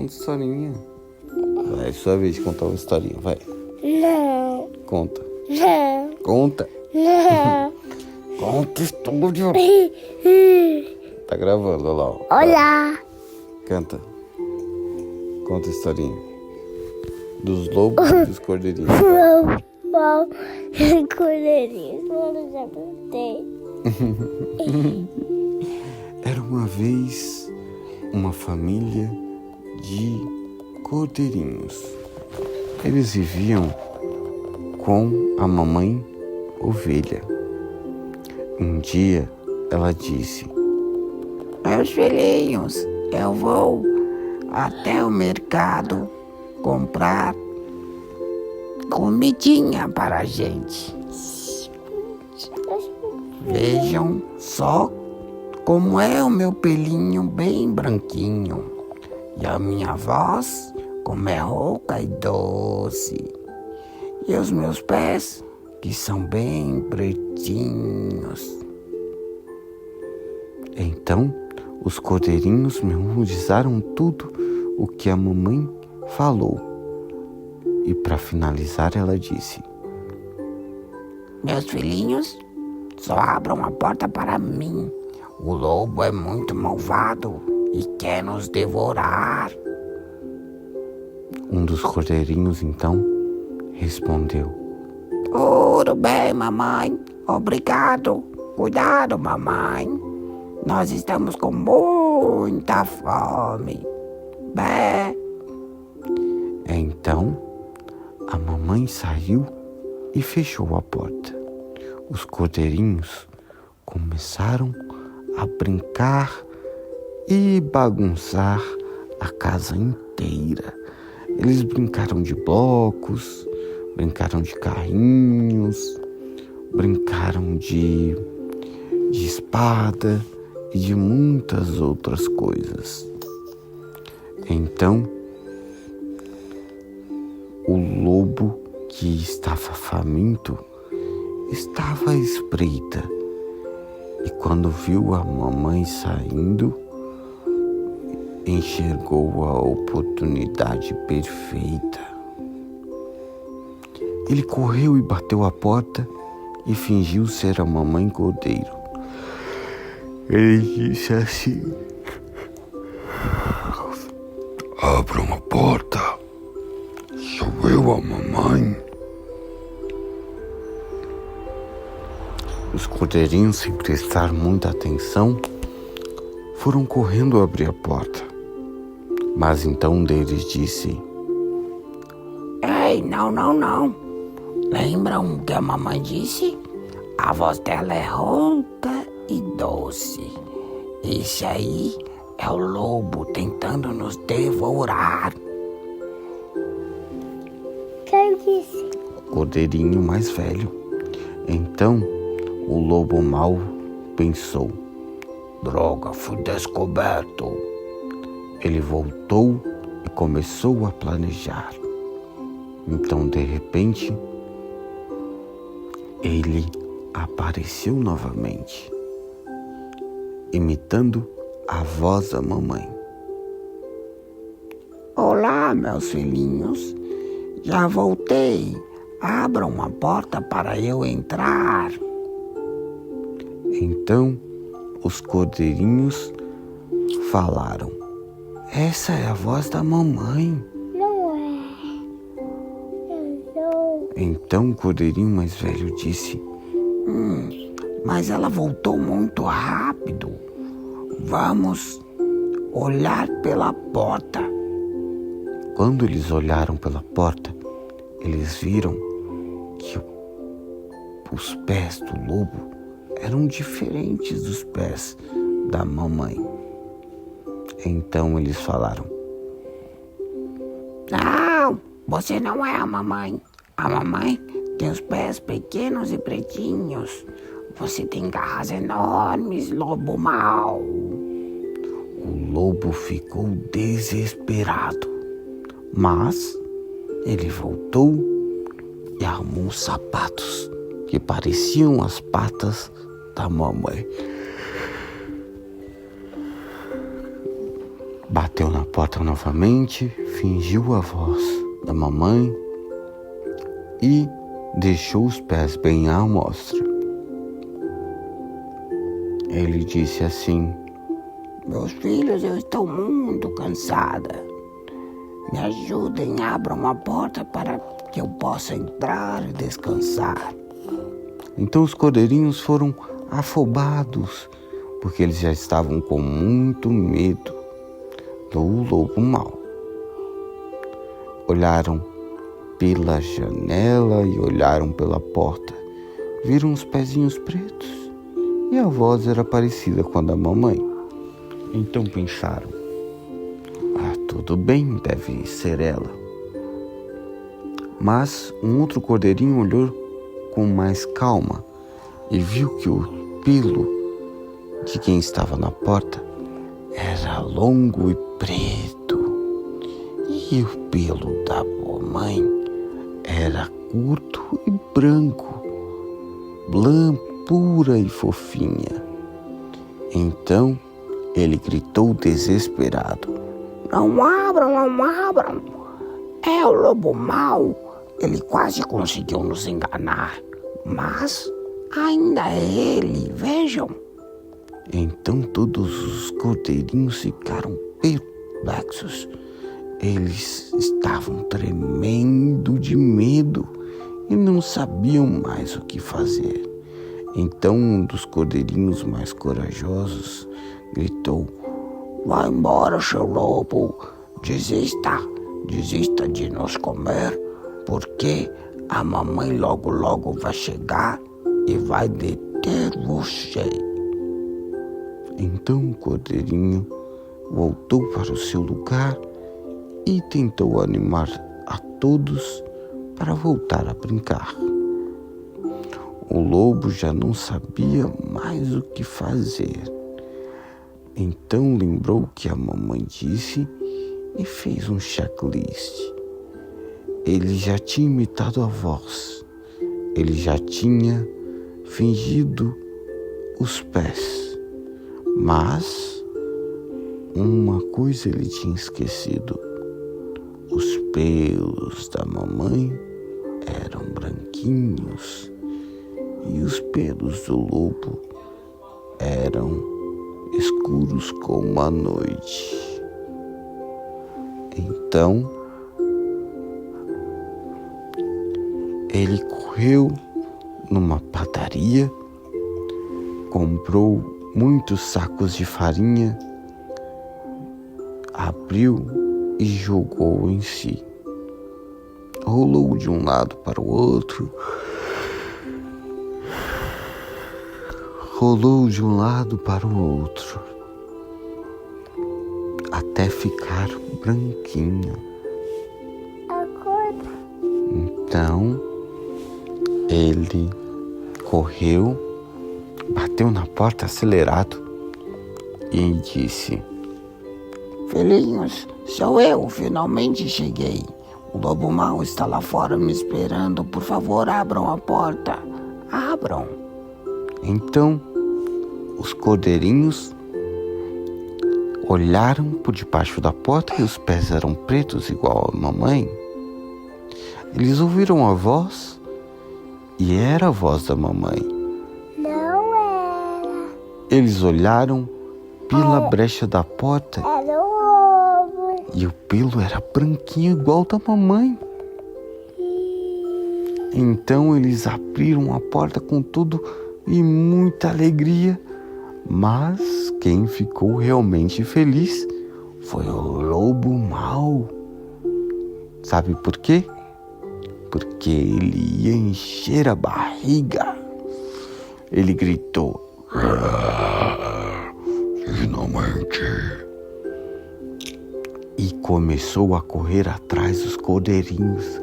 conta historinha. Vai, sua vez de contar uma historinha, vai. Não. Conta. Não. Conta. Não. Conta história. Tá gravando, olha lá. Ó. Olá. Canta. Conta historinha. Dos lobos e dos cordeirinhos. Bom, colherinhos, eu já plantei. Era uma vez uma família de cordeirinhos. Eles viviam com a mamãe ovelha. Um dia ela disse: "Meus filhinhos, eu vou até o mercado comprar comidinha para a gente. Vejam só como é o meu pelinho bem branquinho e a minha voz como é rouca e doce e os meus pés que são bem pretinhos." Então os cordeirinhos memorizaram tudo o que a mamãe falou e para finalizar ela disse: "Meus filhinhos, só abram a porta para mim. O lobo é muito malvado e quer nos devorar." Um dos cordeirinhos então respondeu: "Tudo bem, mamãe. Obrigado. Cuidado, mamãe. Nós estamos com muita fome. Bé." Então a mamãe saiu e fechou a porta. Os cordeirinhos começaram a brincar e bagunçar a casa inteira. Eles brincaram de blocos, brincaram de carrinhos, brincaram de espada e de muitas outras coisas. Então, o lobo, que estava faminto, estava à espreita e quando viu a mamãe saindo, enxergou a oportunidade perfeita. Ele correu e bateu a porta e fingiu ser a mamãe cordeiro. Ele disse assim: "Abram a porta, sou eu a mamãe." Os cordeirinhos, sem prestar muita atenção, foram correndo abrir a porta. Mas então um deles disse: "Ei, não. Lembram o que a mamãe disse? A voz dela é rouca e doce. Esse aí é o lobo tentando nos devorar." Quem disse? O cordeirinho mais velho. Então o lobo mau pensou: "Droga, fui descoberto." Ele voltou e começou a planejar. Então, de repente, ele apareceu novamente, imitando a voz da mamãe. "Olá, meus filhinhos. Já voltei. Abram a porta para eu entrar." Então, os cordeirinhos falaram: "Essa é a voz da mamãe." Não é. Eu sou. Então o cordeirinho mais velho disse: Mas ela voltou muito rápido. Vamos olhar pela porta." Quando eles olharam pela porta, eles viram que os pés do lobo eram diferentes dos pés da mamãe. Então eles falaram: "Não, você não é a mamãe. A mamãe tem os pés pequenos e pretinhos. Você tem garras enormes, lobo mau." O lobo ficou desesperado, mas ele voltou e arrumou sapatos que pareciam as patas da mamãe. Bateu na porta novamente, fingiu a voz da mamãe e deixou os pés bem à mostra. Ele disse assim: Meus filhos, eu estou muito cansada. Me ajudem, abram a porta para que eu possa entrar e descansar. Então os cordeirinhos foram afobados, porque eles já estavam com muito medo do lobo mau. Olharam pela janela e olharam pela porta. Viram os pezinhos pretos e a voz era parecida com a da mamãe. Então pensaram: tudo bem, deve ser ela. Mas um outro cordeirinho olhou com mais calma e viu que o pelo de quem estava na porta era longo e preto, e o pelo da mamãe era curto e branco, pura e fofinha. Então ele gritou desesperado: Não abram, não abram. É o lobo mau. Ele quase conseguiu nos enganar. Mas ainda é ele, vejam. Então todos os cordeirinhos ficaram perplexos. Eles estavam tremendo de medo e não sabiam mais o que fazer. Então um dos cordeirinhos mais corajosos gritou: Vá embora, seu lobo. Desista de nos comer, porque a mamãe logo vai chegar e vai deter você. Então o cordeirinho voltou para o seu lugar e tentou animar a todos para voltar a brincar. O lobo já não sabia mais o que fazer. Então lembrou que a mamãe disse e fez um checklist. Ele já tinha imitado a voz. Ele já tinha fingido os pés. Mas uma coisa ele tinha esquecido: os pelos da mamãe eram branquinhos e os pelos do lobo eram escuros como a noite. Então ele correu numa padaria, comprou muitos sacos de farinha, abriu e jogou em si. Rolou de um lado para o outro, rolou de um lado para o outro, até ficar branquinho. Acorda. Então ele correu, bateu na porta acelerado e disse: Filhinhos, sou eu, finalmente cheguei. O lobo mau está lá fora me esperando. Por favor, abram a porta. Abram. Então os cordeirinhos olharam por debaixo da porta e os pés eram pretos igual a mamãe. Eles ouviram a voz e era a voz da mamãe. Não era. Eles olharam pela brecha da porta Era o lobo. e o pelo era branquinho igual da mamãe. Então eles abriram a porta com tudo e muita alegria. Mas quem ficou realmente feliz foi o lobo mau. Sabe por quê? Porque ele ia encher a barriga. Ele gritou: finalmente! E começou a correr atrás dos cordeirinhos.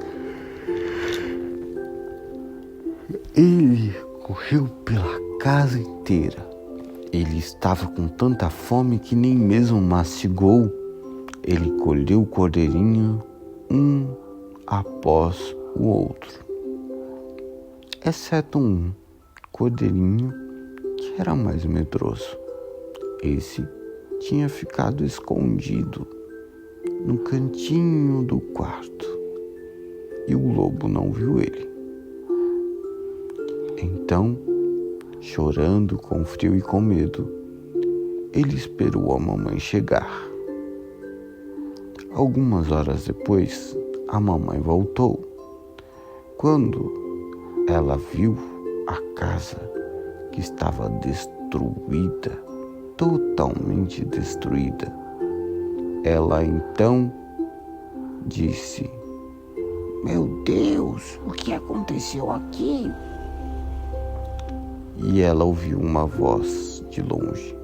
Ele correu pela casa inteira. Ele estava com tanta fome que nem mesmo mastigou. Ele colheu o cordeirinho um após o outro, exceto um cordeirinho que era mais medroso. Esse tinha ficado escondido no cantinho do quarto e o lobo não viu ele. Então, chorando com frio e com medo, ele esperou a mamãe chegar. Algumas horas depois, a mamãe voltou. Quando ela viu a casa que estava destruída, totalmente destruída, ela então disse: Meu Deus, o que aconteceu aqui? E ela ouviu uma voz de longe: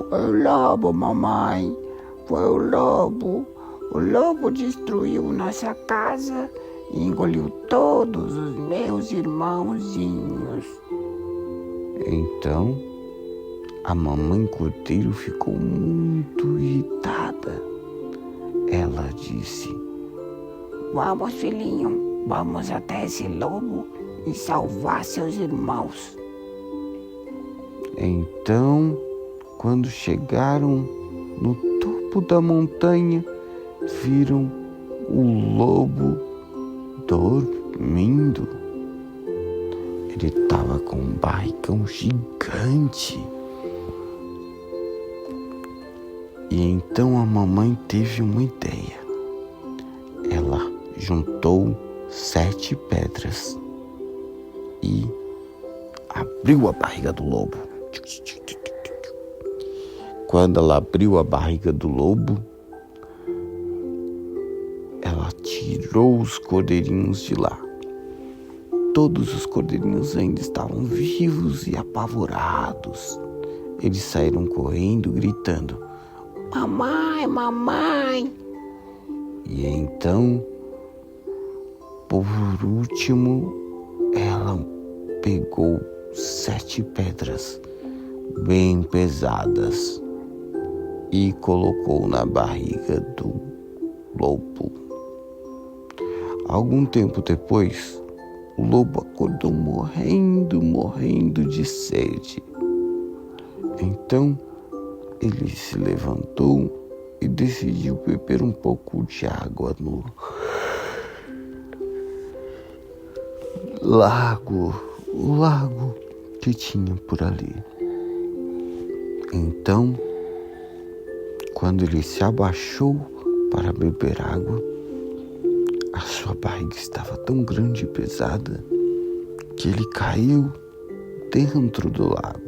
Foi o lobo, mamãe. Foi o lobo. O lobo destruiu nossa casa e engoliu todos os meus irmãozinhos. Então, a mamãe cordeiro ficou muito irritada. Ela disse: Vamos, filhinho, vamos até esse lobo e salvar seus irmãos. Então, quando chegaram no topo da montanha, viram o lobo dormindo. Ele estava com um barrigão gigante. E então a mamãe teve uma ideia. Ela juntou 7 pedras e abriu a barriga do lobo. Quando ela abriu a barriga do lobo, ela tirou os cordeirinhos de lá. Todos os cordeirinhos ainda estavam vivos e apavorados. Eles saíram correndo, gritando: Mamãe, mamãe. E então, por último, ela pegou 7 pedras bem pesadas e colocou na barriga do lobo. Algum tempo depois, o lobo acordou morrendo de sede. Então, ele se levantou e decidiu beber um pouco de água no o lago que tinha por ali. Então, quando ele se abaixou para beber água, a sua barriga estava tão grande e pesada que ele caiu dentro do lago.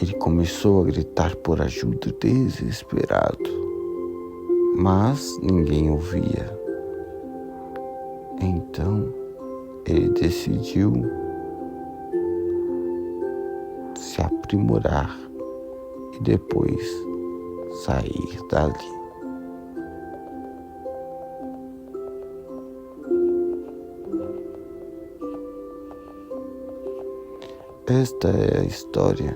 Ele começou a gritar por ajuda desesperado, mas ninguém ouvia. Então, ele decidiu se aprimorar e depois sair dali. Esta é a história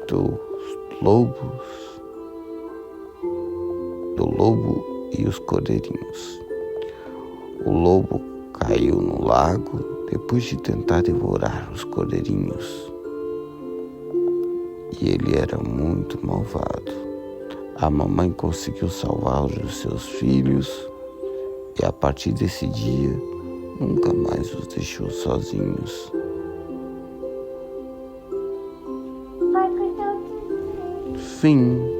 dos lobos, do lobo e os cordeirinhos. O lobo caiu no lago depois de tentar devorar os cordeirinhos. E ele era muito malvado. A mamãe conseguiu salvar os seus filhos e a partir desse dia nunca mais os deixou sozinhos. Vai cuidar de mim. Fim.